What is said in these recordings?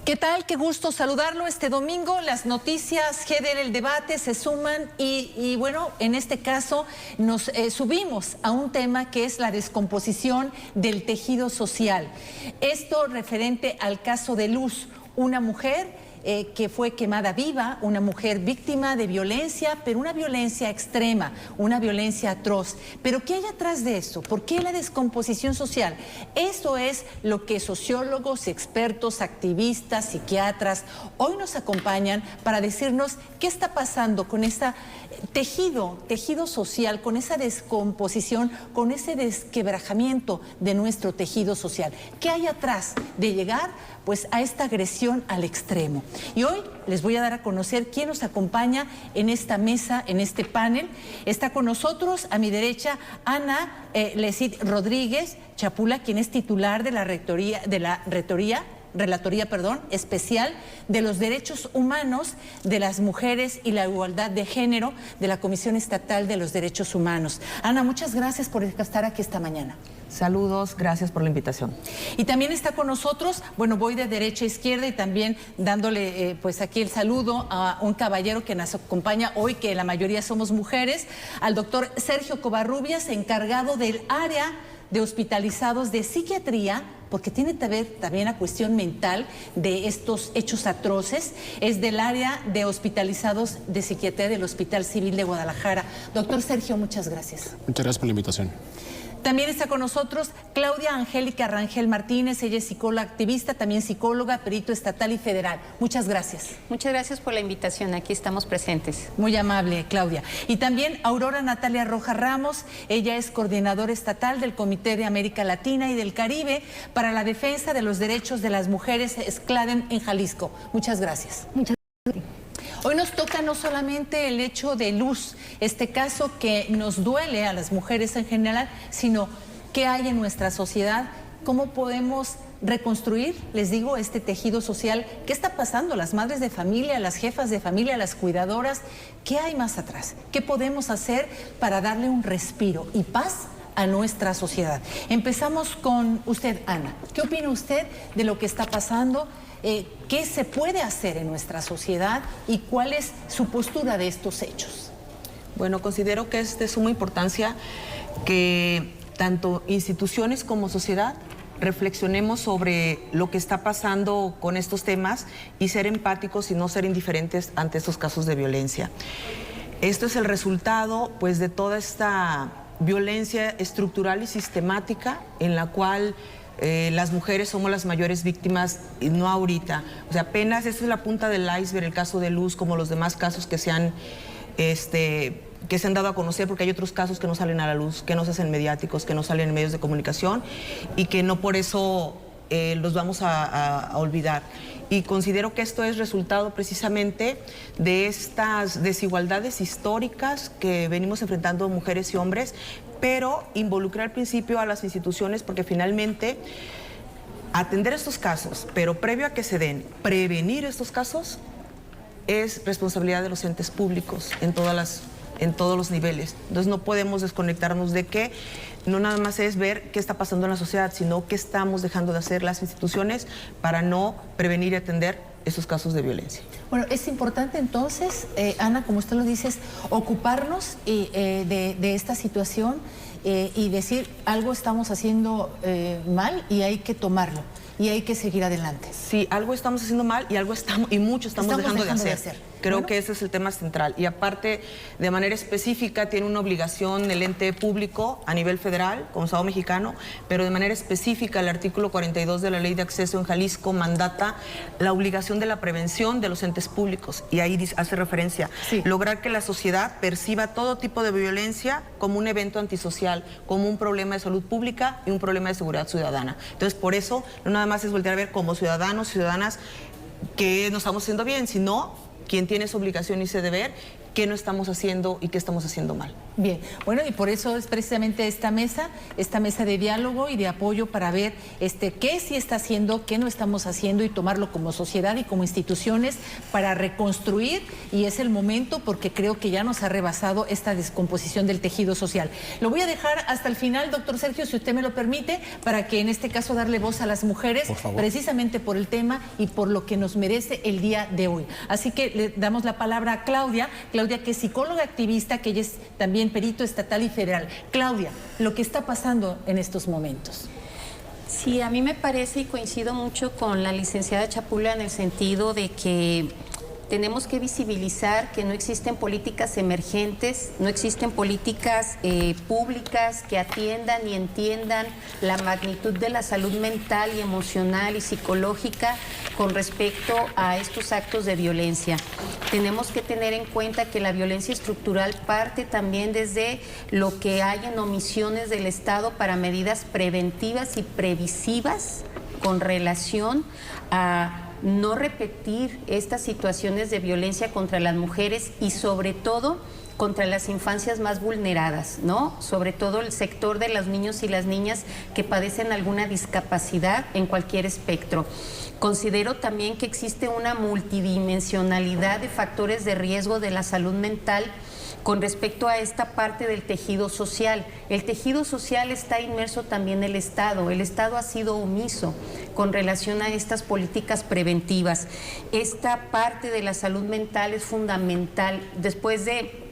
¿Qué tal? Qué gusto saludarlo este domingo. Las noticias GDL, el debate, se suman y bueno, en este caso nos subimos a un tema que es la descomposición del tejido social. Esto referente al caso de Luz, una mujer que fue quemada viva, una mujer víctima de violencia, pero una violencia extrema, una violencia atroz. ¿Pero qué hay atrás de eso? ¿Por qué la descomposición social? Eso es lo que sociólogos, expertos, activistas, psiquiatras hoy nos acompañan para decirnos qué está pasando con ese tejido social, con esa descomposición, con ese desquebrajamiento de nuestro tejido social. ¿Qué hay atrás de llegar pues a esta agresión al extremo? Y hoy les voy a dar a conocer quién nos acompaña en esta mesa, en este panel. Está con nosotros, a mi derecha, Ana Lecid Rodríguez Chapula, quien es titular de la Relatoría Especial de los Derechos Humanos de las Mujeres y la Igualdad de Género de la Comisión Estatal de los Derechos Humanos. Ana, muchas gracias por estar aquí esta mañana. Saludos, gracias por la invitación. Y también está con nosotros, bueno, voy de derecha a izquierda y también dándole pues aquí el saludo a un caballero que nos acompaña hoy, que la mayoría somos mujeres, al doctor Sergio Covarrubias, encargado del área de hospitalizados de psiquiatría, porque tiene que ver también la cuestión mental de estos hechos atroces. Es del área de hospitalizados de psiquiatría del Hospital Civil de Guadalajara. Doctor Sergio, muchas gracias. Muchas gracias por la invitación. También está con nosotros Claudia Angélica Rangel Martínez, ella es psicóloga activista, también psicóloga, perito estatal y federal. Muchas gracias. Muchas gracias por la invitación, aquí estamos presentes. Muy amable, Claudia. Y también Aurora Natalia Rojas Ramos, ella es coordinadora estatal del Comité de América Latina y del Caribe para la defensa de los derechos de las mujeres SCLADEN en Jalisco. Muchas gracias. Muchas gracias. Hoy nos toca no solamente el hecho de Luz, este caso que nos duele a las mujeres en general, sino qué hay en nuestra sociedad, cómo podemos reconstruir, les digo, este tejido social, qué está pasando, las madres de familia, las jefas de familia, las cuidadoras, qué hay más atrás, qué podemos hacer para darle un respiro y paz a nuestra sociedad. Empezamos con usted, Ana. ¿Qué opina usted de lo que está pasando? ¿Qué se puede hacer en nuestra sociedad y cuál es su postura de estos hechos? Bueno, considero que es de suma importancia que tanto instituciones como sociedad reflexionemos sobre lo que está pasando con estos temas y ser empáticos y no ser indiferentes ante estos casos de violencia. Esto es el resultado, pues, de toda esta violencia estructural y sistemática en la cual las mujeres somos las mayores víctimas, y no ahorita. O sea, apenas esta es la punta del iceberg, el caso de Luz, como los demás casos que se han dado a conocer, porque hay otros casos que no salen a la luz, que no se hacen mediáticos, que no salen en medios de comunicación y que no por eso los vamos a olvidar. Y considero que esto es resultado precisamente de estas desigualdades históricas que venimos enfrentando mujeres y hombres, pero involucrar al principio a las instituciones, porque finalmente atender estos casos, pero previo a que se den, prevenir estos casos, es responsabilidad de los entes públicos en todos los niveles. Entonces no podemos desconectarnos de que no nada más es ver qué está pasando en la sociedad, sino qué estamos dejando de hacer las instituciones para no prevenir y atender estos casos de violencia. Bueno, es importante entonces, Ana, como usted lo dice, ocuparnos de esta situación y decir algo estamos haciendo mal y hay que tomarlo y hay que seguir adelante. Sí, algo estamos haciendo mal y mucho estamos dejando de hacer. Creo que ese es el tema central. Y aparte, de manera específica, tiene una obligación el ente público a nivel federal, como Estado mexicano, pero de manera específica el artículo 42 de la Ley de Acceso en Jalisco mandata la obligación de la prevención de los entes públicos. Y ahí hace referencia, lograr que la sociedad perciba todo tipo de violencia como un evento antisocial, como un problema de salud pública y un problema de seguridad ciudadana. Entonces, por eso, no nada más es voltear a ver como ciudadanos, ciudadanas, que no estamos haciendo bien, sino quien tiene esa obligación y ese deber qué no estamos haciendo y qué estamos haciendo mal. Bien, bueno, y por eso es precisamente esta mesa de diálogo y de apoyo para ver qué sí está haciendo, qué no estamos haciendo y tomarlo como sociedad y como instituciones para reconstruir, y es el momento porque creo que ya nos ha rebasado esta descomposición del tejido social. Lo voy a dejar hasta el final, doctor Sergio, si usted me lo permite, para que en este caso darle voz a las mujeres, precisamente por el tema y por lo que nos merece el día de hoy. Así que le damos la palabra a Claudia, que es psicóloga activista, que ella es también perito estatal y federal. Claudia, lo que está pasando en estos momentos. Sí, a mí me parece y coincido mucho con la licenciada Chapula en el sentido de que tenemos que visibilizar que no existen políticas emergentes, no existen políticas públicas que atiendan y entiendan la magnitud de la salud mental y emocional y psicológica con respecto a estos actos de violencia. Tenemos que tener en cuenta que la violencia estructural parte también desde lo que hay en omisiones del Estado para medidas preventivas y previsivas con relación a no repetir estas situaciones de violencia contra las mujeres y sobre todo contra las infancias más vulneradas, ¿no? Sobre todo el sector de los niños y las niñas que padecen alguna discapacidad en cualquier espectro. Considero también que existe una multidimensionalidad de factores de riesgo de la salud mental con respecto a esta parte del tejido social. El tejido social está inmerso también el Estado. El Estado ha sido omiso con relación a estas políticas preventivas. Esta parte de la salud mental es fundamental. Después de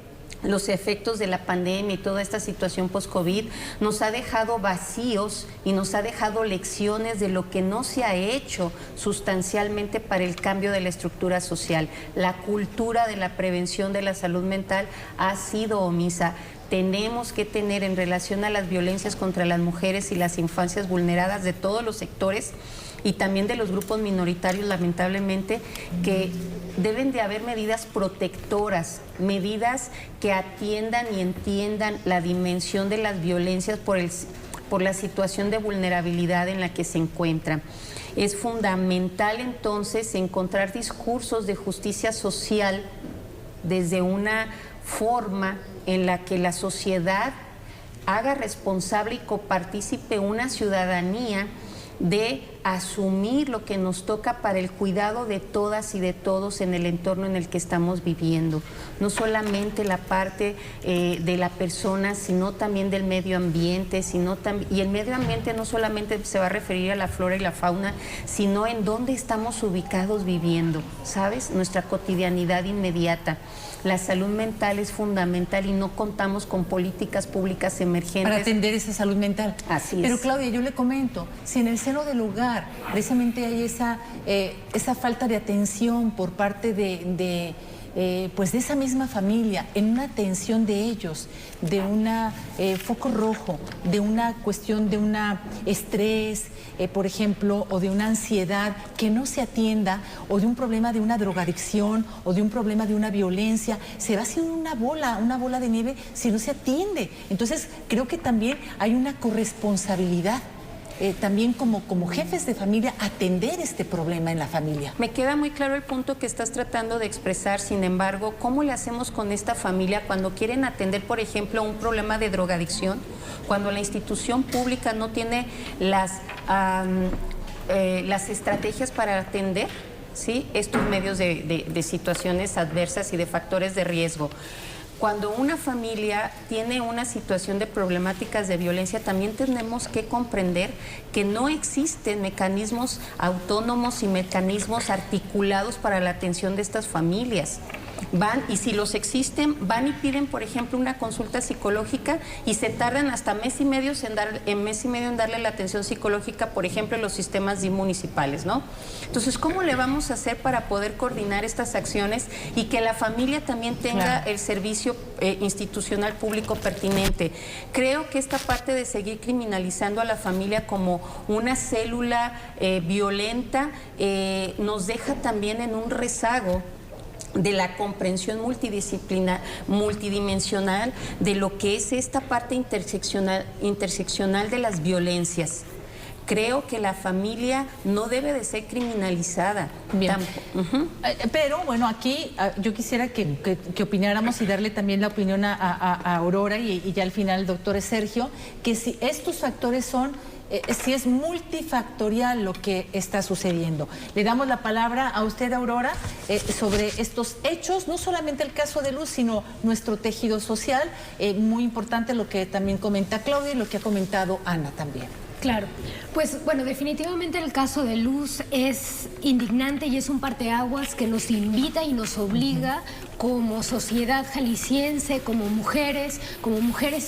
los efectos de la pandemia y toda esta situación post-COVID nos ha dejado vacíos y nos ha dejado lecciones de lo que no se ha hecho sustancialmente para el cambio de la estructura social. La cultura de la prevención de la salud mental ha sido omisa. Tenemos que tener en relación a las violencias contra las mujeres y las infancias vulneradas de todos los sectores y también de los grupos minoritarios, lamentablemente, que deben de haber medidas protectoras, medidas que atiendan y entiendan la dimensión de las violencias por la situación de vulnerabilidad en la que se encuentran. Es fundamental entonces encontrar discursos de justicia social desde una forma en la que la sociedad haga responsable y copartícipe una ciudadanía de asumir lo que nos toca para el cuidado de todas y de todos en el entorno en el que estamos viviendo. No solamente la parte de la persona, sino también del medio ambiente, y el medio ambiente no solamente se va a referir a la flora y la fauna, sino en dónde estamos ubicados viviendo, ¿sabes? Nuestra cotidianidad inmediata. La salud mental es fundamental y no contamos con políticas públicas emergentes para atender esa salud mental. Así es. Pero Claudia, yo le comento, si en el seno del hogar precisamente hay esa falta de atención por parte de esa misma familia, en una atención de ellos, de un foco rojo, de una cuestión de un estrés, por ejemplo, o de una ansiedad que no se atienda, o de un problema de una drogadicción, o de un problema de una violencia, se va haciendo una bola de nieve si no se atiende. Entonces, creo que también hay una corresponsabilidad. También como jefes de familia, atender este problema en la familia. Me queda muy claro el punto que estás tratando de expresar, sin embargo, ¿cómo le hacemos con esta familia cuando quieren atender, por ejemplo, un problema de drogadicción, cuando la institución pública no tiene las estrategias para atender, ¿sí?, estos medios de situaciones adversas y de factores de riesgo? Cuando una familia tiene una situación de problemáticas de violencia, también tenemos que comprender que no existen mecanismos autónomos y mecanismos articulados para la atención de estas familias. Van, y si los existen, van y piden, por ejemplo, una consulta psicológica y se tardan hasta mes y medio en darle la atención psicológica, por ejemplo, en los sistemas DIF municipales, ¿no? Entonces, ¿cómo le vamos a hacer para poder coordinar estas acciones y que la familia también tenga el servicio institucional público pertinente? Creo que esta parte de seguir criminalizando a la familia como una célula violenta nos deja también en un rezago de la comprensión multidimensional de lo que es esta parte interseccional de las violencias. Creo que la familia no debe de ser criminalizada. Bien. Pero bueno, aquí yo quisiera que opináramos y darle también la opinión a Aurora y ya al final el doctor Sergio, que si estos factores son, si es multifactorial lo que está sucediendo. Le damos la palabra a usted, Aurora, sobre estos hechos, no solamente el caso de Luz, sino nuestro tejido social. Muy importante lo que también comenta Claudia y lo que ha comentado Ana también. Claro, pues bueno, definitivamente el caso de Luz es indignante y es un parteaguas que nos invita y nos obliga como sociedad jalisciense, como mujeres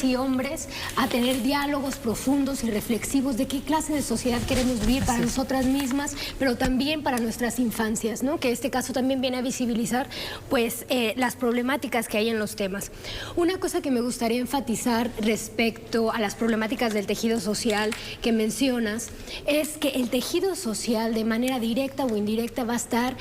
y hombres, a tener diálogos profundos y reflexivos de qué clase de sociedad queremos vivir para nosotras mismas, pero también para nuestras infancias, ¿no? Que este caso también viene a visibilizar pues las problemáticas que hay en los temas. Una cosa que me gustaría enfatizar respecto a las problemáticas del tejido social que mencionas es que el tejido social de manera directa o indirecta va a estar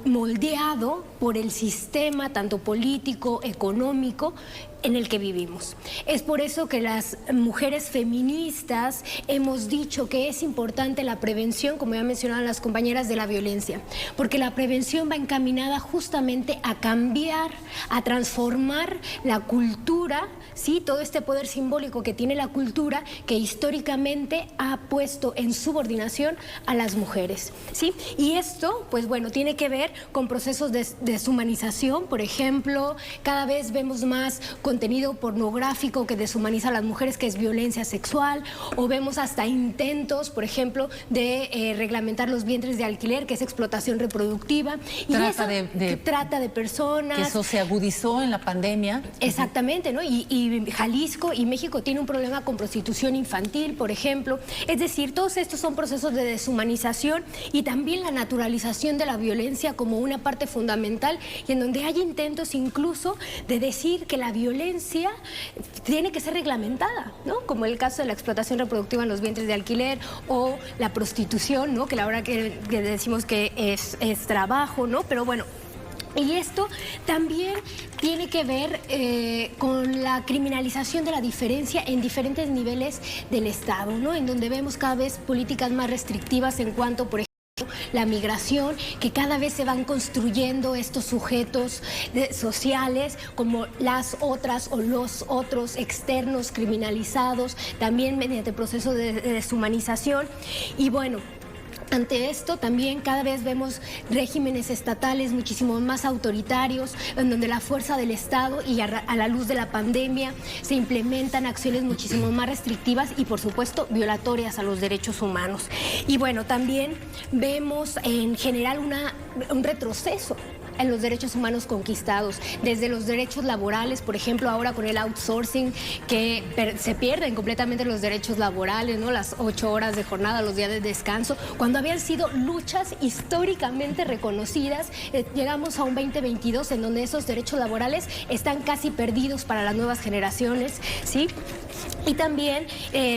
moldeado por el sistema tanto político, económico, en el que vivimos. Es por eso que las mujeres feministas hemos dicho que es importante la prevención, como ya mencionaban las compañeras, de la violencia, porque la prevención va encaminada justamente a cambiar, a transformar la cultura, ¿sí? Todo este poder simbólico que tiene la cultura, que históricamente ha puesto en subordinación a las mujeres, ¿sí? Y esto, pues bueno, tiene que ver con procesos de deshumanización. Por ejemplo, cada vez vemos más contenido pornográfico que deshumaniza a las mujeres, que es violencia sexual, o vemos hasta intentos, por ejemplo, de reglamentar los vientres de alquiler, que es explotación reproductiva. Trata de personas. Que eso se agudizó en la pandemia. Exactamente, ¿no? Y Jalisco y México tiene un problema con prostitución infantil, por ejemplo. Es decir, todos estos son procesos de deshumanización y también la naturalización de la violencia como una parte fundamental, y en donde hay intentos incluso de decir que la violencia tiene que ser reglamentada, ¿no? Como el caso de la explotación reproductiva en los vientres de alquiler o la prostitución, ¿no? Que la verdad que decimos que es trabajo, ¿no? Pero bueno, y esto también tiene que ver con la criminalización de la diferencia en diferentes niveles del Estado, ¿no? En donde vemos cada vez políticas más restrictivas en cuanto, por ejemplo, la migración, que cada vez se van construyendo estos sujetos sociales como las otras o los otros externos criminalizados, también mediante procesos de deshumanización. Y bueno, ante esto también cada vez vemos regímenes estatales muchísimo más autoritarios, en donde la fuerza del Estado y a la luz de la pandemia se implementan acciones muchísimo más restrictivas y, por supuesto, violatorias a los derechos humanos. Y bueno, también vemos en general un retroceso en los derechos humanos conquistados, desde los derechos laborales, por ejemplo, ahora con el outsourcing, que se pierden completamente los derechos laborales, ¿no? Las 8 horas de jornada, los días de descanso, cuando habían sido luchas históricamente reconocidas. Llegamos a un 2022 en donde esos derechos laborales están casi perdidos para las nuevas generaciones, ¿sí? Y también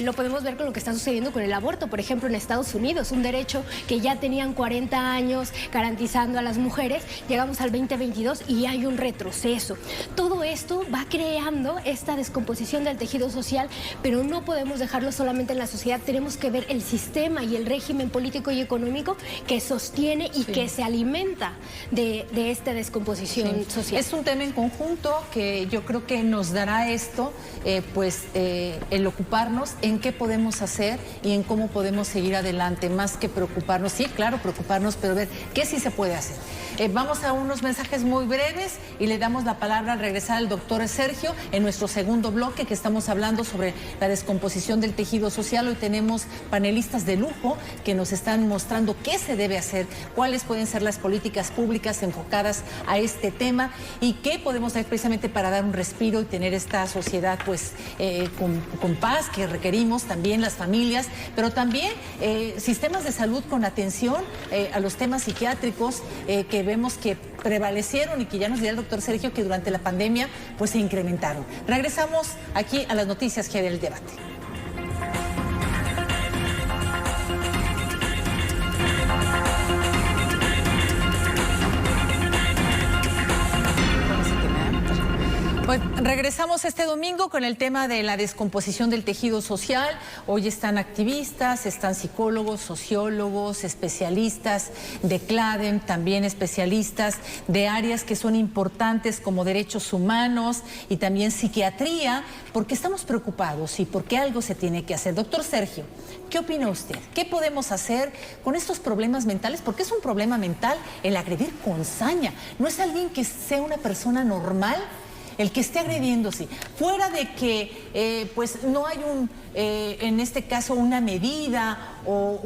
lo podemos ver con lo que está sucediendo con el aborto, por ejemplo, en Estados Unidos, un derecho que ya tenían 40 años garantizando a las mujeres. Llegamos al 2022 y hay un retroceso. Todo esto va creando esta descomposición del tejido social, pero no podemos dejarlo solamente en la sociedad. Tenemos que ver el sistema y el régimen político y económico que sostiene y que se alimenta de esta descomposición social. Es un tema en conjunto que yo creo que nos dará esto, el ocuparnos en qué podemos hacer y en cómo podemos seguir adelante, más que preocuparnos. Sí, claro, preocuparnos, pero ver qué sí se puede hacer. Vamos a unos mensajes muy breves y le damos la palabra al regresar al doctor Sergio en nuestro segundo bloque, que estamos hablando sobre la descomposición del tejido social. Hoy tenemos panelistas de lujo que nos están mostrando qué se debe hacer, cuáles pueden ser las políticas públicas enfocadas a este tema y qué podemos hacer precisamente para dar un respiro y tener esta sociedad con paz que requerimos, también las familias, pero también sistemas de salud con atención a los temas psiquiátricos que vemos que prevalecieron y que ya nos dirá el doctor Sergio que durante la pandemia pues se incrementaron. Regresamos aquí a las noticias que del debate. Pues regresamos este domingo con el tema de la descomposición del tejido social. Hoy están activistas, están psicólogos, sociólogos, especialistas de CLADEM, también especialistas de áreas que son importantes como derechos humanos y también psiquiatría, porque estamos preocupados y porque algo se tiene que hacer. Doctor Sergio, ¿qué opina usted? ¿Qué podemos hacer con estos problemas mentales? Porque es un problema mental el agredir con saña. No es alguien que sea una persona normal el que esté agrediéndose, fuera de que pues no hay en este caso una medida o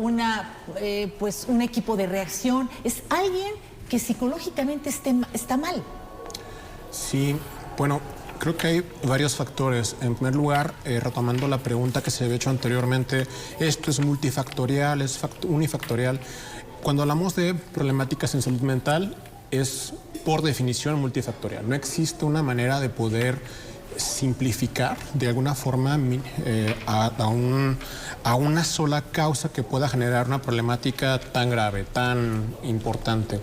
pues un equipo de reacción, es alguien que psicológicamente está mal. Sí, bueno, creo que hay varios factores. En primer lugar, retomando la pregunta que se había hecho anteriormente, esto es multifactorial, es unifactorial. Cuando hablamos de problemáticas en salud mental, es por definición multifactorial. No existe una manera de poder simplificar de alguna forma a una sola causa que pueda generar una problemática tan grave, tan importante.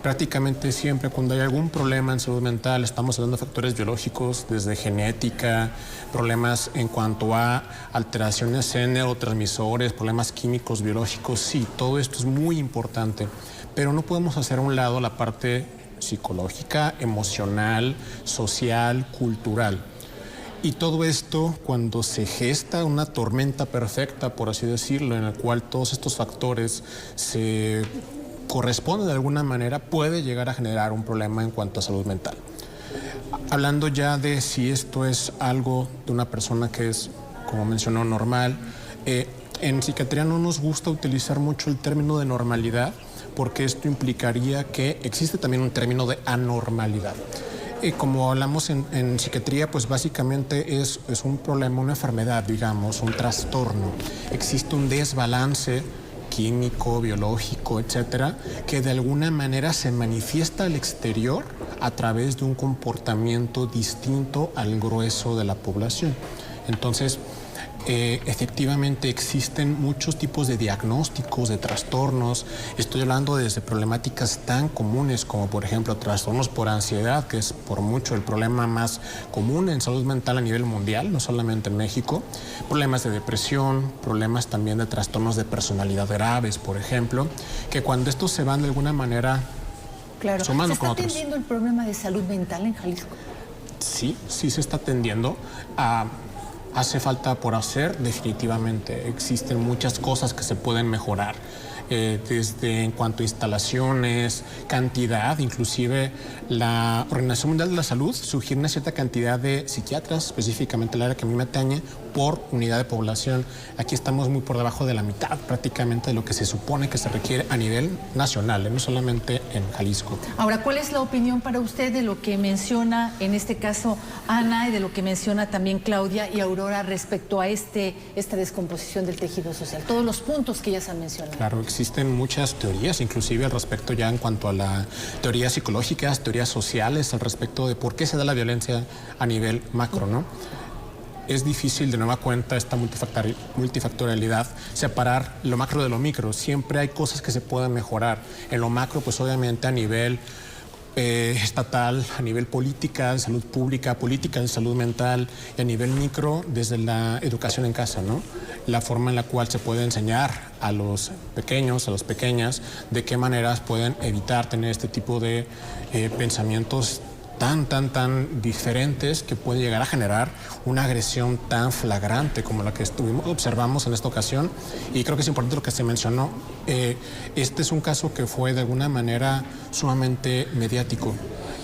Prácticamente siempre cuando hay algún problema en salud mental estamos hablando de factores biológicos, desde genética, problemas en cuanto a alteraciones en neurotransmisores, problemas químicos, biológicos. Sí, todo esto es muy importante, pero no podemos hacer a un lado la parte psicológica, emocional, social, cultural. Y todo esto, cuando se gesta una tormenta perfecta, por así decirlo, en la cual todos estos factores se corresponden de alguna manera, puede llegar a generar un problema en cuanto a salud mental. Hablando ya de si esto es algo de una persona que es, como mencionó, normal, en psiquiatría no nos gusta utilizar mucho el término de normalidad, porque esto implicaría que existe también un término de anormalidad. Como hablamos en psiquiatría, pues básicamente es un problema, una enfermedad, digamos, un trastorno. Existe un desbalance químico, biológico, etcétera, que de alguna manera se manifiesta al exterior a través de un comportamiento distinto al grueso de la población. Entonces, efectivamente existen muchos tipos de diagnósticos, de trastornos. Estoy hablando desde problemáticas tan comunes como, por ejemplo, trastornos por ansiedad, que es por mucho el problema más común en salud mental a nivel mundial, no solamente en México. Problemas de depresión, problemas también de trastornos de personalidad graves, por ejemplo, que cuando estos se van de alguna manera sumando con otros. ¿Se está atendiendo el problema de salud mental en Jalisco? Sí, sí se está atendiendo. Hace falta por hacer, definitivamente. Existen muchas cosas que se pueden mejorar, desde en cuanto a instalaciones, cantidad, inclusive la Organización Mundial de la Salud sugiere una cierta cantidad de psiquiatras, específicamente el área que a mí me atañe, por unidad de población. Aquí estamos muy por debajo de la mitad prácticamente de lo que se supone que se requiere a nivel nacional, no solamente en Jalisco. Ahora, ¿cuál es la opinión para usted de lo que menciona en este caso Ana y de lo que menciona también Claudia y Aurora respecto a esta descomposición del tejido social? Todos los puntos que ellas han mencionado. Claro, existen muchas teorías, inclusive al respecto ya en cuanto a la teorías psicológicas, teorías sociales al respecto de por qué se da la violencia a nivel macro, ¿no? Es difícil de nueva cuenta esta multifactorialidad, separar lo macro de lo micro. Siempre hay cosas que se pueden mejorar. En lo macro, pues obviamente a nivel estatal, a nivel política, de salud pública, política de salud mental, y a nivel micro, desde la educación en casa, ¿no? La forma en la cual se puede enseñar a los pequeños, a las pequeñas, de qué maneras pueden evitar tener este tipo de pensamientos tan diferentes que pueden llegar a generar una agresión tan flagrante como la que observamos en esta ocasión. Y creo que es importante lo que se mencionó. Este es un caso que fue de alguna manera sumamente mediático.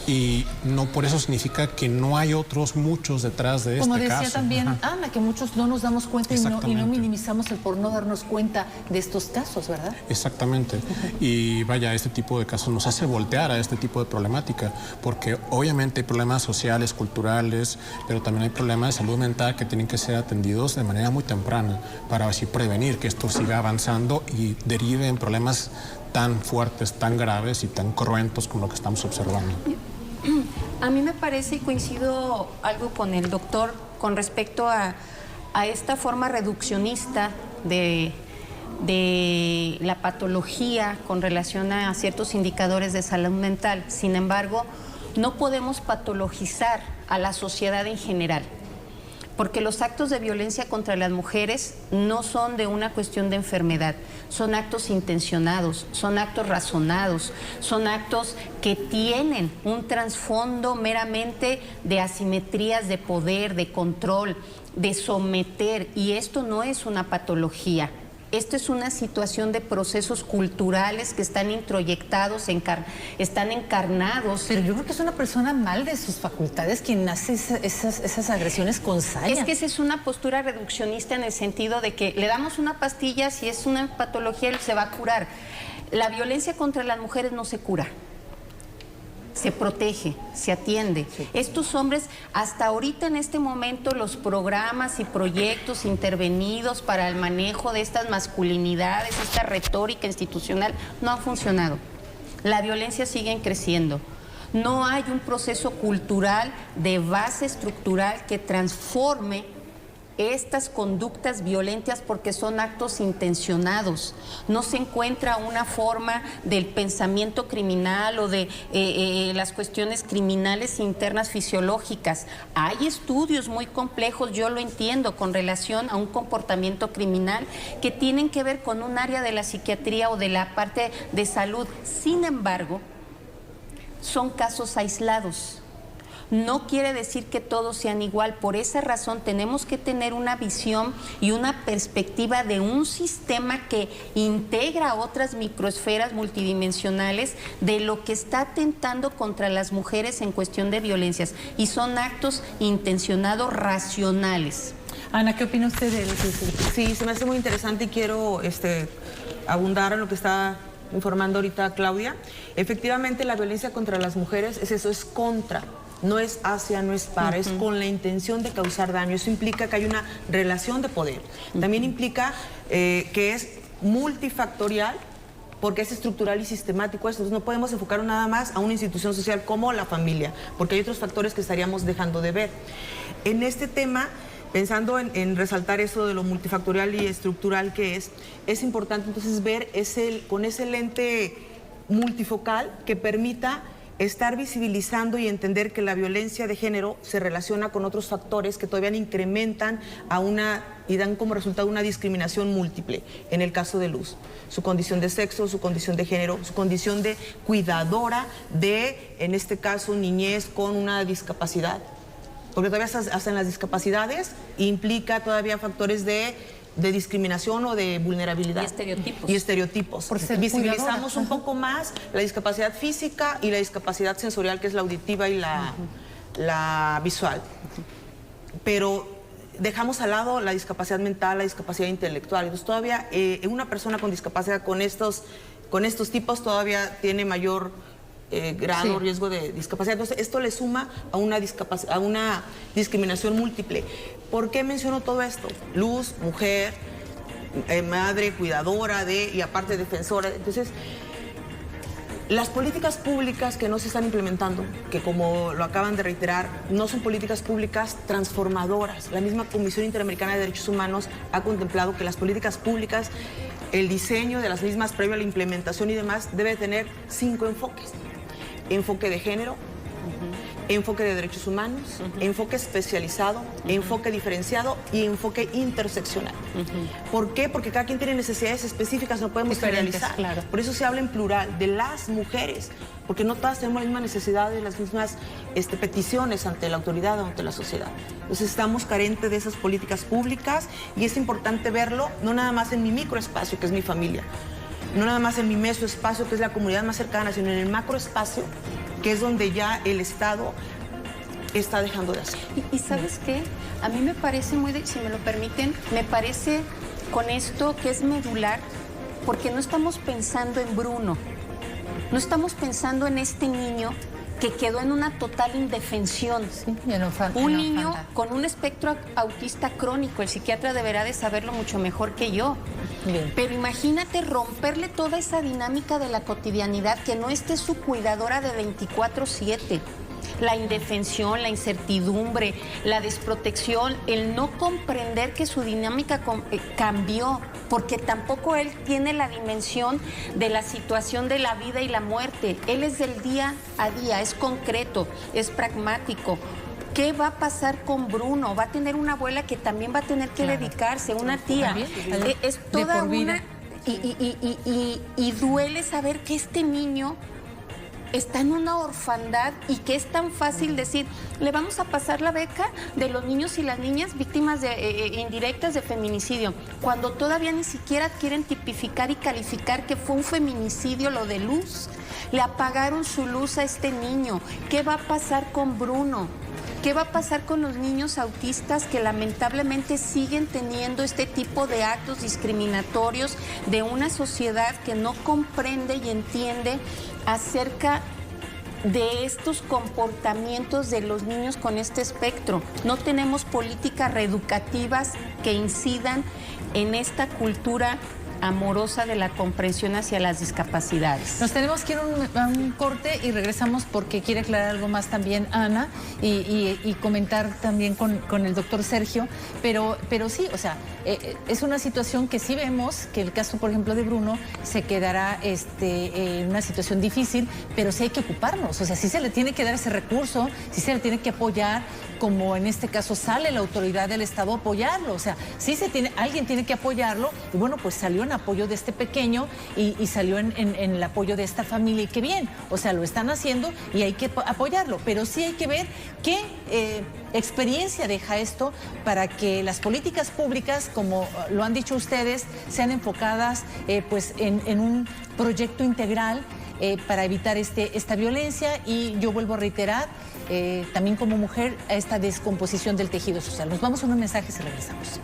Y no por eso significa que no hay otros muchos detrás de este caso. Como decía también Ana, que muchos no nos damos cuenta y no minimizamos el por no darnos cuenta de estos casos, ¿verdad? Exactamente. Y vaya, este tipo de casos nos hace voltear a este tipo de problemática, porque obviamente hay problemas sociales, culturales, pero también hay problemas de salud mental que tienen que ser atendidos de manera muy temprana para así prevenir que esto siga avanzando y derive en problemas tan fuertes, tan graves y tan cruentos como lo que estamos observando. A mí me parece, y coincido algo con el doctor, con respecto a esta forma reduccionista de la patología con relación a ciertos indicadores de salud mental. Sin embargo, no podemos patologizar a la sociedad en general. Porque los actos de violencia contra las mujeres no son de una cuestión de enfermedad, son actos intencionados, son actos razonados, son actos que tienen un trasfondo meramente de asimetrías de poder, de control, de someter, y esto no es una patología. Esto es una situación de procesos culturales que están introyectados, están encarnados. Pero yo creo que es una persona mal de sus facultades quien hace esas agresiones con saña. Es que esa es una postura reduccionista en el sentido de que le damos una pastilla, si es una patología, él se va a curar. La violencia contra las mujeres no se cura. Se protege, se atiende. Sí. Estos hombres, hasta ahorita en este momento, los programas y proyectos intervenidos para el manejo de estas masculinidades, esta retórica institucional, no han funcionado. La violencia sigue creciendo. No hay un proceso cultural de base estructural que transforme estas conductas violentas porque son actos intencionados. No se encuentra una forma del pensamiento criminal o de las cuestiones criminales internas fisiológicas. Hay estudios muy complejos, yo lo entiendo, con relación a un comportamiento criminal que tienen que ver con un área de la psiquiatría o de la parte de salud. Sin embargo, son casos aislados. No quiere decir que todos sean igual. Por esa razón tenemos que tener una visión y una perspectiva de un sistema que integra otras microesferas multidimensionales de lo que está atentando contra las mujeres en cuestión de violencias. Y son actos intencionados, racionales. Ana, ¿qué opina usted de eso? Sí, se me hace muy interesante y quiero abundar en lo que está informando ahorita Claudia. Efectivamente, la violencia contra las mujeres es eso, es contra. No es hacia, no es para, es con la intención de causar daño. Eso implica que hay una relación de poder. También implica que es multifactorial porque es estructural y sistemático. Entonces no podemos enfocar nada más a una institución social como la familia, porque hay otros factores que estaríamos dejando de ver. En este tema, pensando en resaltar eso de lo multifactorial y estructural que es importante entonces ver con ese lente multifocal que permita estar visibilizando y entender que la violencia de género se relaciona con otros factores que todavía incrementan y dan como resultado una discriminación múltiple. En el caso de Luz, su condición de sexo, su condición de género, su condición de cuidadora de, en este caso, niñez con una discapacidad. Porque todavía hasta en las discapacidades implica todavía factores de discriminación o de vulnerabilidad. Y estereotipos. Visibilizamos un poco más la discapacidad física y la discapacidad sensorial, que es la auditiva y la visual. Pero dejamos al lado la discapacidad mental, la discapacidad intelectual. Entonces todavía una persona con discapacidad con estos tipos todavía tiene mayor grado, riesgo de discapacidad. Entonces esto le suma a una discriminación múltiple. ¿Por qué menciono todo esto? Luz, mujer, madre, cuidadora y aparte defensora. Entonces, las políticas públicas que no se están implementando, que como lo acaban de reiterar, no son políticas públicas transformadoras. La misma Comisión Interamericana de Derechos Humanos ha contemplado que las políticas públicas, el diseño de las mismas previo a la implementación y demás, debe tener 5 enfoques. Enfoque de género, enfoque de derechos humanos, enfoque especializado, enfoque diferenciado y enfoque interseccional. ¿Por qué? Porque cada quien tiene necesidades específicas, no podemos generalizar. Claro. Por eso se habla en plural de las mujeres, porque no todas tenemos las mismas necesidades, las mismas peticiones ante la autoridad o ante la sociedad. Entonces estamos carentes de esas políticas públicas y es importante verlo no nada más en mi microespacio, que es mi familia, no nada más en mi mesoespacio, que es la comunidad más cercana, sino en el macroespacio, que es donde ya el Estado está dejando de hacer. ¿Y sabes qué? A mí me parece si me lo permiten, me parece con esto que es medular, porque no estamos pensando en Bruno, no estamos pensando en este niño que quedó en una total indefensión. Sí, un niño con un espectro autista crónico, el psiquiatra deberá de saberlo mucho mejor que yo. Bien. Pero imagínate romperle toda esa dinámica de la cotidianidad, que no esté su cuidadora de 24/7. La indefensión, la incertidumbre, la desprotección, el no comprender que su dinámica cambió, porque tampoco él tiene la dimensión de la situación de la vida y la muerte. Él es del día a día, es concreto, es pragmático. ¿Qué va a pasar con Bruno? Va a tener una abuela que también va a tener que dedicarse, una tía. Es toda una... Y duele saber que este niño está en una orfandad y que es tan fácil decir, le vamos a pasar la beca de los niños y las niñas víctimas indirectas de feminicidio, cuando todavía ni siquiera quieren tipificar y calificar que fue un feminicidio lo de Luz. Le apagaron su luz a este niño. ¿Qué va a pasar con Bruno? ¿Qué va a pasar con los niños autistas que lamentablemente siguen teniendo este tipo de actos discriminatorios de una sociedad que no comprende y entiende acerca de estos comportamientos de los niños con este espectro? No tenemos políticas reeducativas que incidan en esta cultura amorosa de la comprensión hacia las discapacidades. Nos tenemos que ir a un corte y regresamos porque quiere aclarar algo más también Ana y comentar también con el doctor Sergio, pero sí, o sea, es una situación que sí vemos que el caso, por ejemplo, de Bruno se quedará en una situación difícil, pero sí hay que ocuparnos, o sea, sí se le tiene que dar ese recurso, sí se le tiene que apoyar, como en este caso sale la autoridad del Estado a apoyarlo, o sea, sí alguien tiene que apoyarlo, y bueno, pues salió en apoyo de este pequeño y salió en el apoyo de esta familia, y qué bien, o sea, lo están haciendo y hay que apoyarlo, pero sí hay que ver qué experiencia deja esto para que las políticas públicas, como lo han dicho ustedes, sean enfocadas pues en un proyecto integral para evitar esta violencia, y yo vuelvo a reiterar también como mujer a esta descomposición del tejido social. Nos vamos a unos mensajes y regresamos.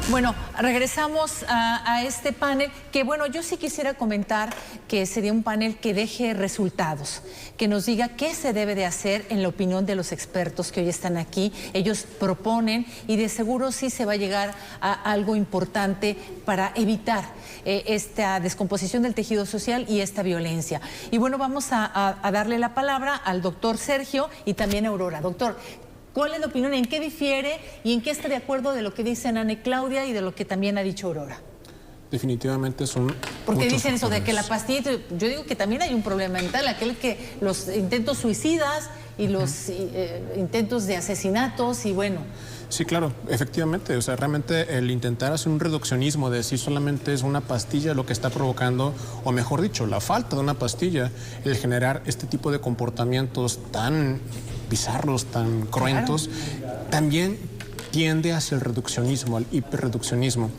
Bueno, regresamos a este panel que, bueno, yo sí quisiera comentar que sería un panel que deje resultados, que nos diga qué se debe de hacer en la opinión de los expertos que hoy están aquí. Ellos proponen y de seguro sí se va a llegar a algo importante para evitar esta descomposición del tejido social y esta violencia. Y bueno, vamos a darle la palabra al doctor Sergio y también a Aurora. Doctor, ¿cuál es la opinión? ¿En qué difiere y en qué está de acuerdo de lo que dicen Ana y Claudia y de lo que también ha dicho Aurora? Definitivamente son... Porque dicen eso de factores. que la pastilla, yo digo que también hay un problema mental, aquel que los intentos suicidas y los intentos de asesinatos y bueno... Sí, claro, efectivamente, o sea, realmente el intentar hacer un reduccionismo de decir solamente es una pastilla lo que está provocando, o mejor dicho, la falta de una pastilla, el generar este tipo de comportamientos tan bizarros, tan cruentos, también tiende hacia el reduccionismo, al hiperreduccionismo.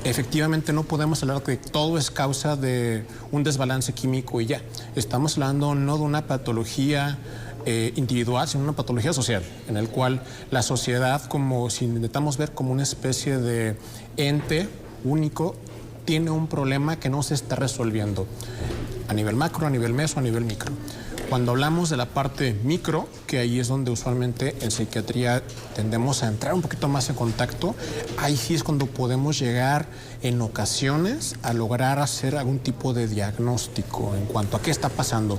Efectivamente no podemos hablar que todo es causa de un desbalance químico y ya. Estamos hablando no de una patología individual, sino una patología social, en el cual la sociedad, como si intentamos ver como una especie de ente único, tiene un problema que no se está resolviendo a nivel macro, a nivel meso, a nivel micro. Cuando hablamos de la parte micro, que ahí es donde usualmente en psiquiatría tendemos a entrar un poquito más en contacto, ahí sí es cuando podemos llegar en ocasiones a lograr hacer algún tipo de diagnóstico en cuanto a qué está pasando.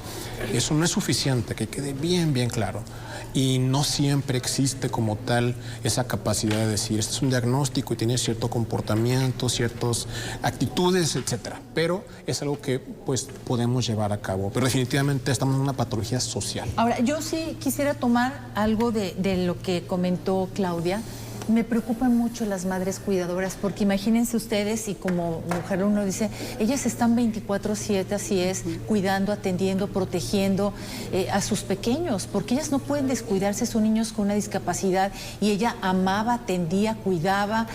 Eso no es suficiente, que quede bien, bien claro. Y no siempre existe como tal esa capacidad de decir, este es un diagnóstico y tiene cierto comportamiento, ciertas actitudes, etcétera. Pero es algo que pues podemos llevar a cabo. Pero definitivamente estamos en una patología social. Ahora, yo sí quisiera tomar algo de lo que comentó Claudia. Me preocupan mucho las madres cuidadoras, porque imagínense ustedes, y como mujer uno dice, ellas están 24/7, así es, cuidando, atendiendo, protegiendo a sus pequeños, porque ellas no pueden descuidarse, son niños con una discapacidad, y ella amaba, atendía, cuidaba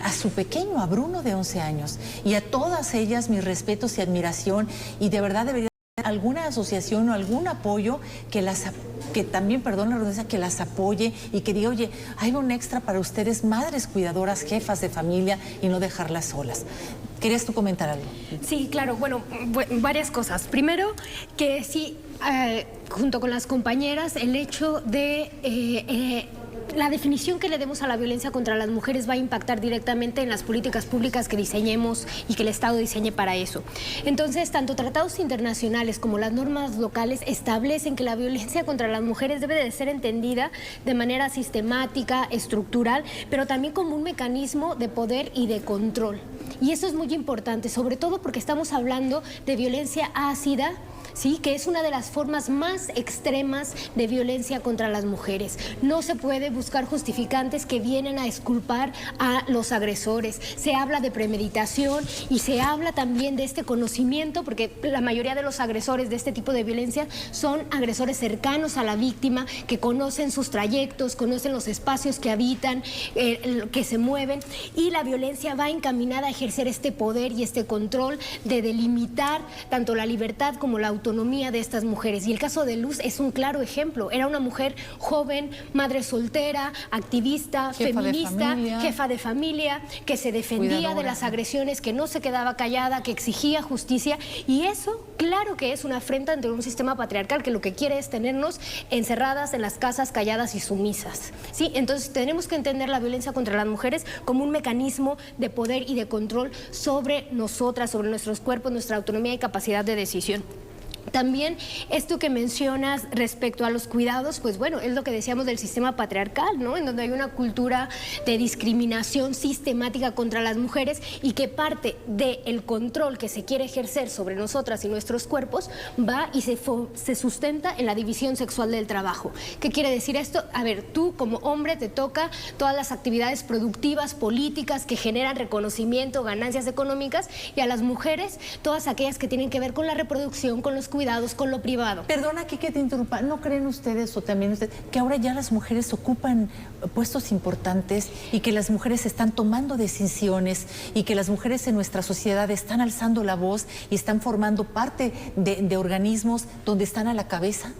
a su pequeño, a Bruno de 11 años, y a todas ellas mis respetos y admiración, y de verdad debería alguna asociación o algún apoyo que también, perdón la redundancia, que las apoye y que diga, oye, hay un extra para ustedes, madres cuidadoras, jefas de familia, y no dejarlas solas. ¿Querías tú comentar algo? Sí, claro, bueno, varias cosas. Primero, que sí, junto con las compañeras, el hecho de la definición que le demos a la violencia contra las mujeres va a impactar directamente en las políticas públicas que diseñemos y que el Estado diseñe para eso. Entonces, tanto tratados internacionales como las normas locales establecen que la violencia contra las mujeres debe de ser entendida de manera sistemática, estructural, pero también como un mecanismo de poder y de control. Y eso es muy importante, sobre todo porque estamos hablando de violencia ácida, ¿sí? Que es una de las formas más extremas de violencia contra las mujeres. No se puede buscar justificantes que vienen a exculpar a los agresores. Se habla de premeditación y se habla también de este conocimiento, porque la mayoría de los agresores de este tipo de violencia son agresores cercanos a la víctima, que conocen sus trayectos, conocen los espacios que habitan, que se mueven, y la violencia va encaminada a ejercer este poder y este control de delimitar tanto la libertad como la autonomía de estas mujeres. Y el caso de Luz es un claro ejemplo. Era una mujer joven, madre soltera, activista, feminista, jefa de familia, que se defendía de las agresiones, que no se quedaba callada, que exigía justicia. Y eso, claro que es una afrenta ante un sistema patriarcal que lo que quiere es tenernos encerradas en las casas, calladas y sumisas. ¿Sí? Entonces tenemos que entender la violencia contra las mujeres como un mecanismo de poder y de control sobre nosotras, sobre nuestros cuerpos, nuestra autonomía y capacidad de decisión. También esto que mencionas respecto a los cuidados, pues bueno, es lo que decíamos del sistema patriarcal, ¿no? En donde hay una cultura de discriminación sistemática contra las mujeres y que parte del control que se quiere ejercer sobre nosotras y nuestros cuerpos va y se sustenta en la división sexual del trabajo. ¿Qué quiere decir esto? A ver, tú como hombre te toca todas las actividades productivas, políticas que generan reconocimiento, ganancias económicas, y a las mujeres todas aquellas que tienen que ver con la reproducción, con los cuidados, con lo privado. Perdona que te interrumpa, ¿no creen ustedes o también ustedes que ahora ya las mujeres ocupan puestos importantes y que las mujeres están tomando decisiones y que las mujeres en nuestra sociedad están alzando la voz y están formando parte de organismos donde están a la cabeza?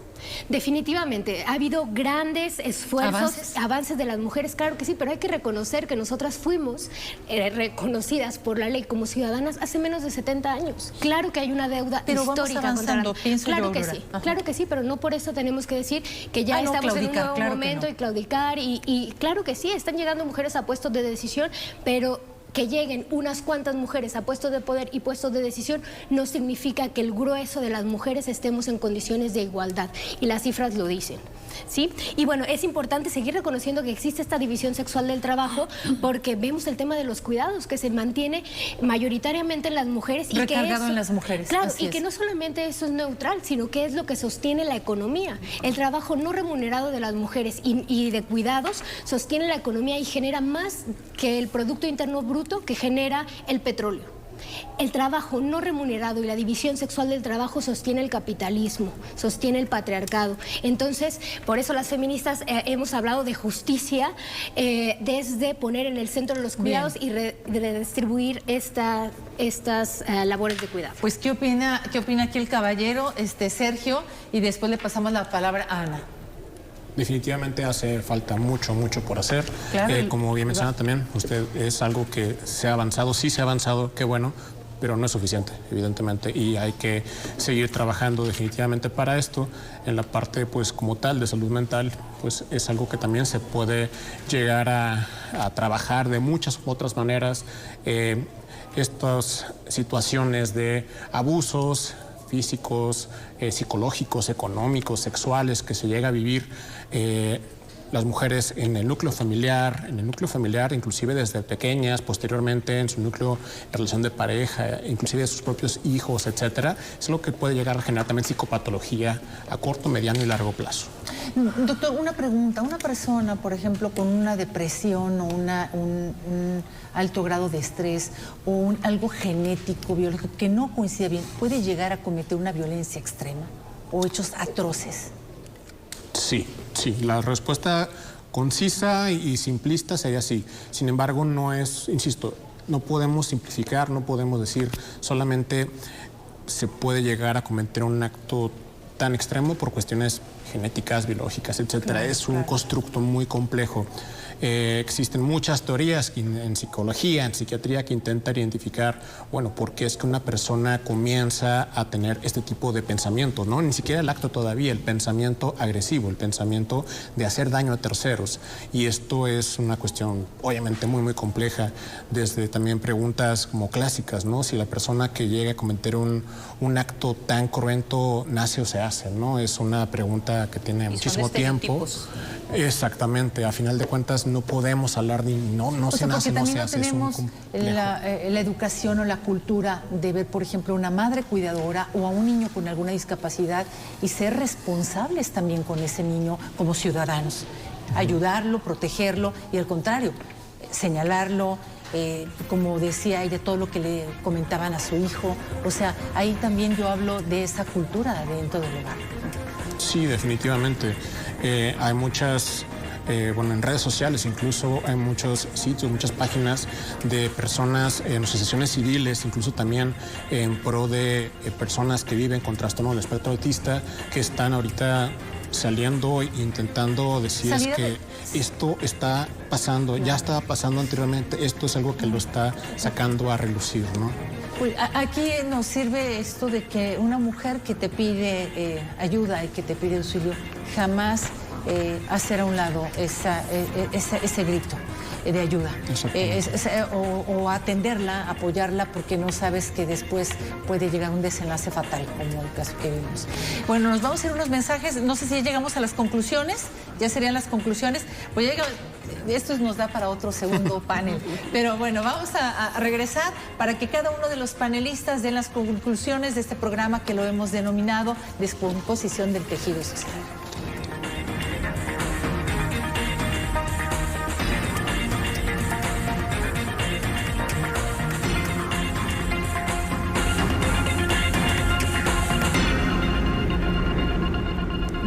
Definitivamente, ha habido grandes esfuerzos, avances de las mujeres, claro que sí, pero hay que reconocer que nosotras fuimos reconocidas por la ley como ciudadanas hace menos de 70 años. Claro que hay una deuda histórica contra la... Claro que sí, claro que sí, pero no por eso tenemos que decir que ya estamos en un nuevo momento y claudicar, y claro que sí, están llegando mujeres a puestos de decisión, pero que lleguen unas cuantas mujeres a puestos de poder y puestos de decisión no significa que el grueso de las mujeres estemos en condiciones de igualdad, y las cifras lo dicen, ¿sí? Y bueno, es importante seguir reconociendo que existe esta división sexual del trabajo, porque vemos el tema de los cuidados que se mantiene mayoritariamente en las mujeres y recargado en las mujeres. Claro, y que no solamente eso es neutral, sino que es lo que sostiene la economía. El trabajo no remunerado de las mujeres y de cuidados sostiene la economía y genera más que el Producto Interno Bruto que genera el petróleo. El trabajo no remunerado y la división sexual del trabajo sostiene el capitalismo, sostiene el patriarcado. Entonces, por eso las feministas hemos hablado de justicia desde poner en el centro de los cuidados y redistribuir estas labores de cuidado. Pues, ¿qué opina aquí el caballero, Sergio? Y después le pasamos la palabra a Ana. Definitivamente hace falta mucho por hacer. Claro, como bien menciona también, usted, es algo que se ha avanzado, sí se ha avanzado, qué bueno, pero no es suficiente, evidentemente, y hay que seguir trabajando definitivamente para esto. En la parte, pues, como tal, de salud mental, pues es algo que también se puede llegar a trabajar de muchas otras maneras. Estas situaciones de abusos físicos, psicológicos, económicos, sexuales que se llega a vivir las mujeres en el núcleo familiar, inclusive desde pequeñas, posteriormente en su núcleo de relación de pareja, inclusive de sus propios hijos, etcétera, es lo que puede llegar a generar también psicopatología a corto, mediano y largo plazo. Doctor, una pregunta. Una persona, por ejemplo, con una depresión o un alto grado de estrés o algo genético, biológico, que no coincide bien, ¿puede llegar a cometer una violencia extrema o hechos atroces? Sí, la respuesta concisa y simplista sería sí. Sin embargo, no es, insisto, no podemos simplificar, no podemos decir solamente se puede llegar a cometer un acto tan extremo por cuestiones genéticas, biológicas, etcétera. Es un constructo muy complejo. Existen muchas teorías en psicología, en psiquiatría, que intentan identificar, bueno, por qué es que una persona comienza a tener este tipo de pensamientos, ¿no? Ni siquiera el acto todavía, el pensamiento agresivo, el pensamiento de hacer daño a terceros. Y esto es una cuestión obviamente muy, muy compleja, desde también preguntas como clásicas, ¿no? Si la persona que llega a cometer un acto tan cruento nace o se hace, ¿no? Es una pregunta que tiene muchísimo tiempo. Exactamente, a final de cuentas no podemos hablar ni no se nace, no se hace. O sea, porque también no tenemos la educación o la cultura de ver, por ejemplo, una madre cuidadora o a un niño con alguna discapacidad y ser responsables también con ese niño como ciudadanos. Ayudarlo, protegerlo y al contrario, señalarlo, como decía ella, todo lo que le comentaban a su hijo. O sea, ahí también yo hablo de esa cultura dentro del hogar. Sí, definitivamente. Hay muchas, bueno, en redes sociales incluso hay muchos sitios, muchas páginas de personas en asociaciones civiles, incluso también en pro de personas que viven con trastorno del espectro autista, que están ahorita saliendo e intentando decir es que esto está pasando, ya estaba pasando anteriormente, esto es algo que lo está sacando a relucir, ¿no? Pues aquí nos sirve esto de que una mujer que te pide ayuda y que te pide auxilio, jamás hacer a un lado ese grito de ayuda. O atenderla, apoyarla, porque no sabes que después puede llegar un desenlace fatal, como el caso que vimos. Bueno, nos vamos a hacer unos mensajes, no sé si ya llegamos a las conclusiones, ya serían las conclusiones, pues ya llegamos. Esto nos da para otro segundo panel. Pero bueno, vamos a regresar para que cada uno de los panelistas den las conclusiones de este programa que lo hemos denominado Descomposición del Tejido Social.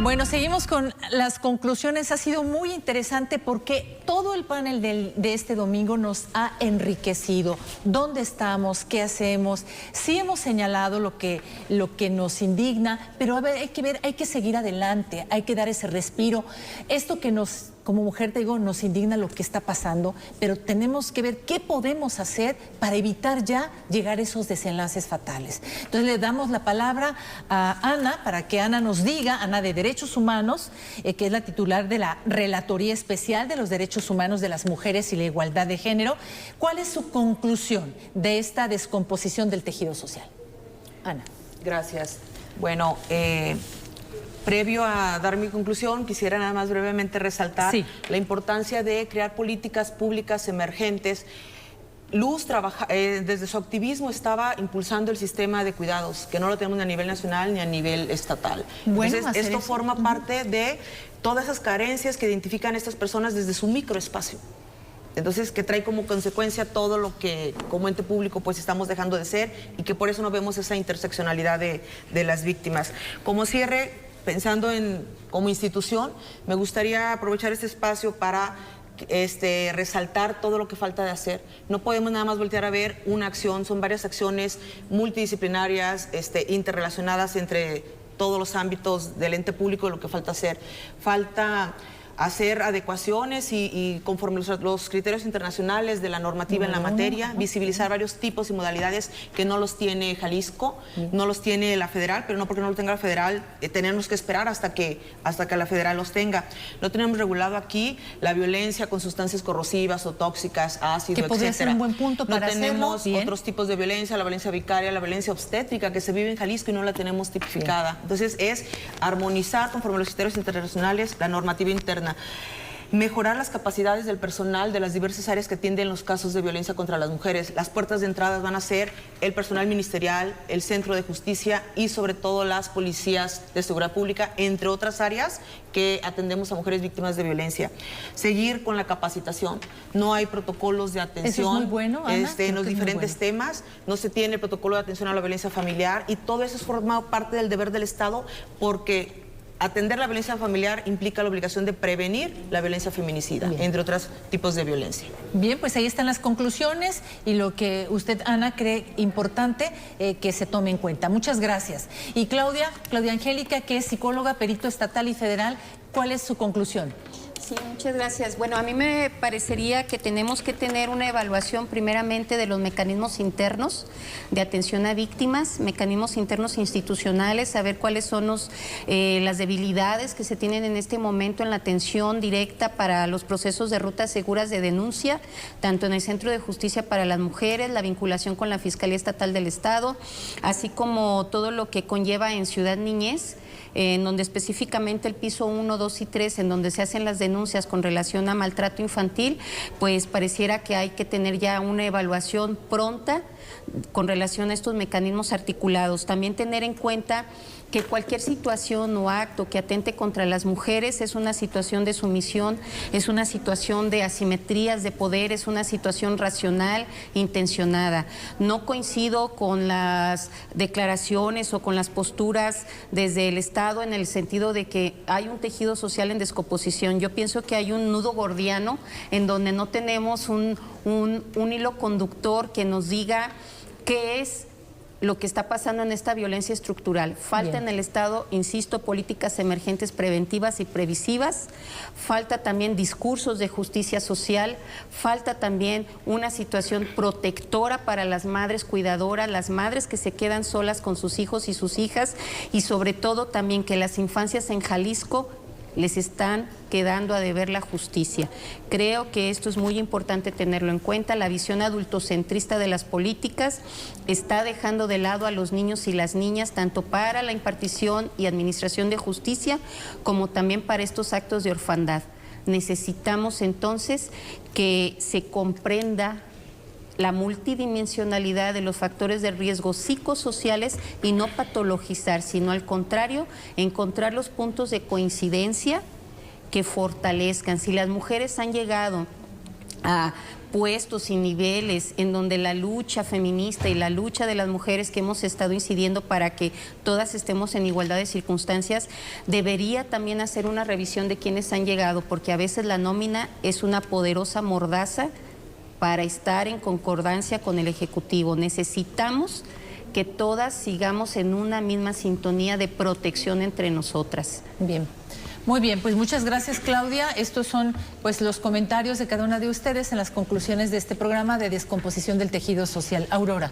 Bueno, seguimos con las conclusiones. Ha sido muy interesante porque todo el panel de este domingo nos ha enriquecido. ¿Dónde estamos? ¿Qué hacemos? Sí hemos señalado lo que nos indigna, pero a ver, hay que seguir adelante, hay que dar ese respiro. Esto que nos, como mujer te digo, nos indigna lo que está pasando, pero tenemos que ver qué podemos hacer para evitar ya llegar a esos desenlaces fatales. Entonces le damos la palabra a Ana para que Ana nos diga, Ana de Derechos Humanos, que es la titular de la Relatoría Especial de los Derechos Humanos de las Mujeres y la Igualdad de Género, ¿cuál es su conclusión de esta descomposición del tejido social? Ana. Gracias. Bueno, previo a dar mi conclusión, quisiera nada más brevemente resaltar la importancia de crear políticas públicas emergentes. Luz desde su activismo estaba impulsando el sistema de cuidados, que no lo tenemos ni a nivel nacional ni a nivel estatal. Bueno, entonces, esto forma parte de todas esas carencias que identifican estas personas desde su microespacio. Entonces, que trae como consecuencia todo lo que como ente público pues estamos dejando de ser y que por eso no vemos esa interseccionalidad de las víctimas. Como cierre, pensando como institución, me gustaría aprovechar este espacio para resaltar todo lo que falta de hacer. No podemos nada más voltear a ver una acción, son varias acciones multidisciplinarias, interrelacionadas entre todos los ámbitos del ente público, lo que falta hacer. Falta hacer adecuaciones y conforme los criterios internacionales de la normativa en la materia, visibilizar varios tipos y modalidades que no los tiene Jalisco, no los tiene la federal, pero no porque no lo tenga la federal, tenemos que esperar hasta que la federal los tenga. No tenemos regulado aquí la violencia con sustancias corrosivas o tóxicas, ácido, que podría ser un buen punto para hacerlo. No tenemos otros tipos de violencia, la violencia vicaria, la violencia obstétrica que se vive en Jalisco y no la tenemos tipificada. Entonces es armonizar conforme a los criterios internacionales la normativa interna. Mejorar las capacidades del personal de las diversas áreas que atienden los casos de violencia contra las mujeres. Las puertas de entrada van a ser el personal ministerial, el Centro de Justicia y sobre todo las policías de seguridad pública, entre otras áreas que atendemos a mujeres víctimas de violencia. Seguir con la capacitación. No hay protocolos de atención. Eso es muy bueno, Ana, en los diferentes temas. No se tiene protocolo de atención a la violencia familiar y todo eso es formado parte del deber del Estado porque atender la violencia familiar implica la obligación de prevenir la violencia feminicida, entre otros tipos de violencia. Bien, pues ahí están las conclusiones y lo que usted, Ana, cree importante que se tome en cuenta. Muchas gracias. Y Claudia Angélica, que es psicóloga, perito estatal y federal, ¿cuál es su conclusión? Sí, muchas gracias. Bueno, a mí me parecería que tenemos que tener una evaluación primeramente de los mecanismos internos de atención a víctimas, mecanismos internos institucionales, saber cuáles son las debilidades que se tienen en este momento en la atención directa para los procesos de rutas seguras de denuncia, tanto en el Centro de Justicia para las Mujeres, la vinculación con la Fiscalía Estatal del Estado, así como todo lo que conlleva en Ciudad Niñez, en donde específicamente el piso 1, 2 y 3, en donde se hacen las denuncias con relación a maltrato infantil, pues pareciera que hay que tener ya una evaluación pronta con relación a estos mecanismos articulados. También tener en cuenta que cualquier situación o acto que atente contra las mujeres es una situación de sumisión, es una situación de asimetrías de poder, es una situación racional, intencionada. No coincido con las declaraciones o con las posturas desde el Estado en el sentido de que hay un tejido social en descomposición. Yo pienso que hay un nudo gordiano en donde no tenemos un hilo conductor que nos diga qué es lo que está pasando en esta violencia estructural. Falta en el Estado, insisto, políticas emergentes preventivas y previsivas, falta también discursos de justicia social, falta también una situación protectora para las madres cuidadoras, las madres que se quedan solas con sus hijos y sus hijas, y sobre todo también que las infancias en Jalisco les están quedando a deber la justicia. Creo que esto es muy importante tenerlo en cuenta. La visión adultocentrista de las políticas está dejando de lado a los niños y las niñas, tanto para la impartición y administración de justicia, como también para estos actos de orfandad. Necesitamos entonces que se comprenda la multidimensionalidad de los factores de riesgo psicosociales y no patologizar, sino al contrario, encontrar los puntos de coincidencia que fortalezcan. Si las mujeres han llegado a puestos y niveles en donde la lucha feminista y la lucha de las mujeres que hemos estado incidiendo para que todas estemos en igualdad de circunstancias, debería también hacer una revisión de quienes han llegado, porque a veces la nómina es una poderosa mordaza para estar en concordancia con el Ejecutivo. Necesitamos que todas sigamos en una misma sintonía de protección entre nosotras. Bien. Muy bien, pues muchas gracias, Claudia. Estos son pues los comentarios de cada una de ustedes en las conclusiones de este programa de descomposición del tejido social. Aurora.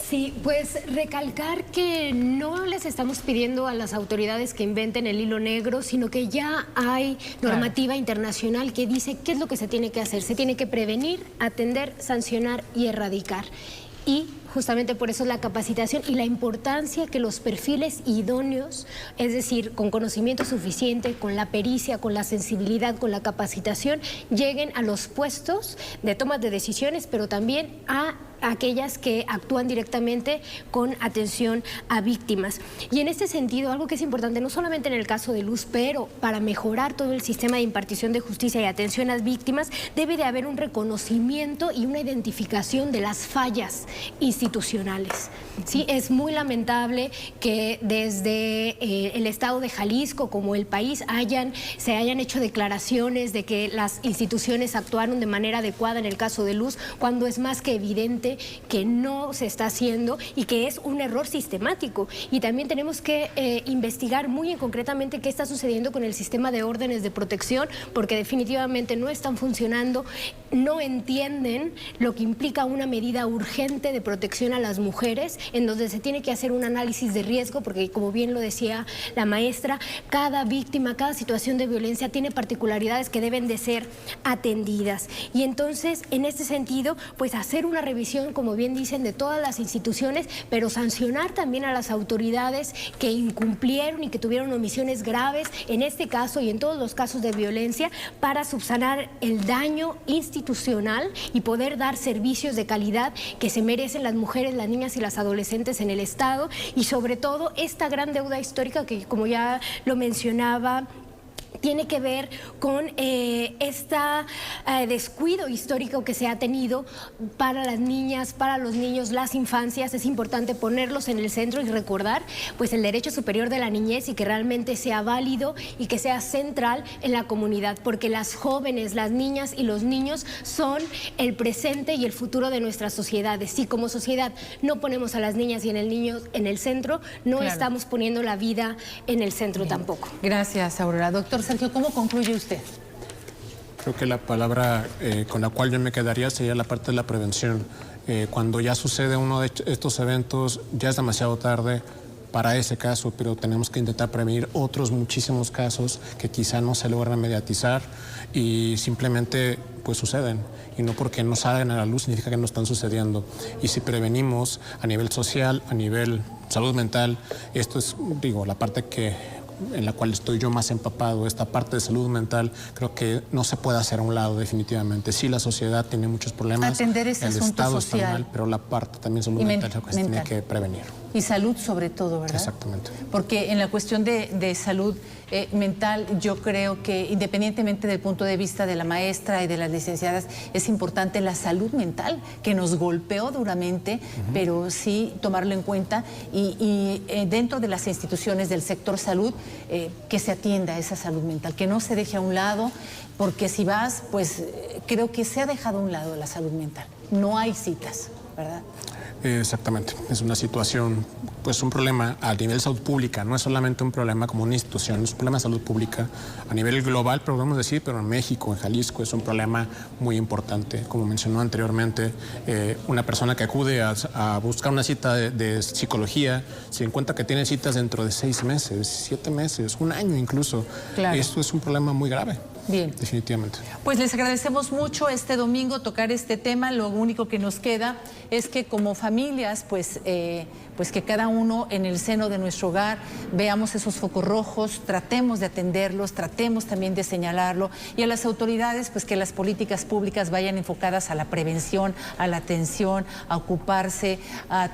Sí, pues recalcar que no les estamos pidiendo a las autoridades que inventen el hilo negro, sino que ya hay normativa internacional que dice qué es lo que se tiene que hacer. Se tiene que prevenir, atender, sancionar y erradicar. Y justamente por eso es la capacitación y la importancia que los perfiles idóneos, es decir, con conocimiento suficiente, con la pericia, con la sensibilidad, con la capacitación, lleguen a los puestos de toma de decisiones, pero también a aquellas que actúan directamente con atención a víctimas. Y en este sentido, algo que es importante, no solamente en el caso de Luz, pero para mejorar todo el sistema de impartición de justicia y atención a las víctimas, debe de haber un reconocimiento y una identificación de las fallas institucionales. Sí, es muy lamentable que desde el Estado de Jalisco, como el país, se hayan hecho declaraciones de que las instituciones actuaron de manera adecuada en el caso de Luz, cuando es más que evidente que no se está haciendo y que es un error sistemático. Y también tenemos que investigar muy concretamente qué está sucediendo con el sistema de órdenes de protección, porque definitivamente no están funcionando, no entienden lo que implica una medida urgente de protección a las mujeres, en donde se tiene que hacer un análisis de riesgo, porque como bien lo decía la maestra, cada víctima, cada situación de violencia tiene particularidades que deben de ser atendidas. Y entonces, en este sentido, pues hacer una revisión, como bien dicen, de todas las instituciones, pero sancionar también a las autoridades que incumplieron y que tuvieron omisiones graves en este caso y en todos los casos de violencia, para subsanar el daño institucional y poder dar servicios de calidad que se merecen las mujeres, las niñas y las adolescentes en el Estado, y sobre todo esta gran deuda histórica que, como ya lo mencionaba, tiene que ver con este descuido histórico que se ha tenido para las niñas, para los niños, las infancias. Es importante ponerlos en el centro y recordar pues el derecho superior de la niñez, y que realmente sea válido y que sea central en la comunidad, porque las jóvenes, las niñas y los niños son el presente y el futuro de nuestras sociedades. Si como sociedad no ponemos a las niñas y en el niño en el centro, no estamos poniendo la vida en el centro tampoco. Gracias, Aurora. Doctor Sergio, ¿cómo concluye usted? Creo que la palabra con la cual yo me quedaría sería la parte de la prevención. Cuando ya sucede uno de estos eventos, ya es demasiado tarde para ese caso, pero tenemos que intentar prevenir otros muchísimos casos que quizá no se logran mediatizar y simplemente pues suceden. Y no porque no salgan a la luz significa que no están sucediendo. Y si prevenimos a nivel social, a nivel salud mental, esto es, digo, la parte en la cual estoy yo más empapado, esta parte de salud mental, creo que no se puede hacer a un lado definitivamente. Sí, la sociedad tiene muchos problemas, atender ese el asunto Estado social. Está mal, pero la parte también salud mental es lo que se tiene que prevenir. Y salud sobre todo, ¿verdad? Exactamente. Porque en la cuestión de salud mental, yo creo que independientemente del punto de vista de la maestra y de las licenciadas, es importante la salud mental, que nos golpeó duramente, pero sí tomarlo en cuenta y dentro de las instituciones del sector salud, que se atienda esa salud mental, que no se deje a un lado, porque si vas, pues creo que se ha dejado a un lado la salud mental. No hay citas, ¿verdad? Exactamente, es una situación, pues un problema a nivel de salud pública, no es solamente un problema como una institución, es un problema de salud pública a nivel global, podemos decir, pero en México, en Jalisco, es un problema muy importante. Como mencionó anteriormente, una persona que acude a buscar una cita de psicología se encuentra que tiene citas dentro de 6 meses, 7 meses, 1 año incluso. Claro. Esto es un problema muy grave. Bien. Definitivamente. Pues les agradecemos mucho este domingo tocar este tema. Lo único que nos queda es que como familias, pues que cada uno en el seno de nuestro hogar veamos esos focos rojos, tratemos de atenderlos, tratemos también de señalarlo, y a las autoridades, pues que las políticas públicas vayan enfocadas a la prevención, a la atención, a ocuparse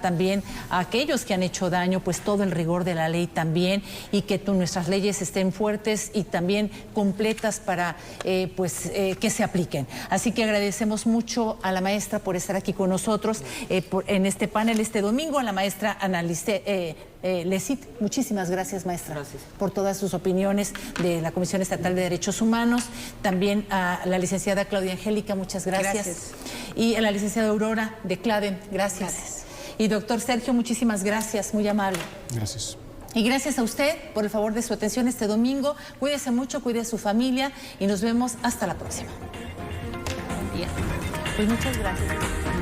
también a aquellos que han hecho daño, pues todo el rigor de la ley también, y que nuestras leyes estén fuertes y también completas para que se apliquen. Así que agradecemos mucho a la maestra por estar aquí con nosotros en este panel este domingo, a la maestra Ana Lesit. Muchísimas gracias, maestra, por todas sus opiniones de la Comisión Estatal de Derechos Humanos. También a la licenciada Claudia Angélica, muchas gracias. Y a la licenciada Aurora de CLADEM, gracias. Y doctor Sergio, muchísimas gracias, muy amable. Gracias. Y gracias a usted por el favor de su atención este domingo. Cuídese mucho, cuide a su familia y nos vemos hasta la próxima. Bien. Pues muchas gracias.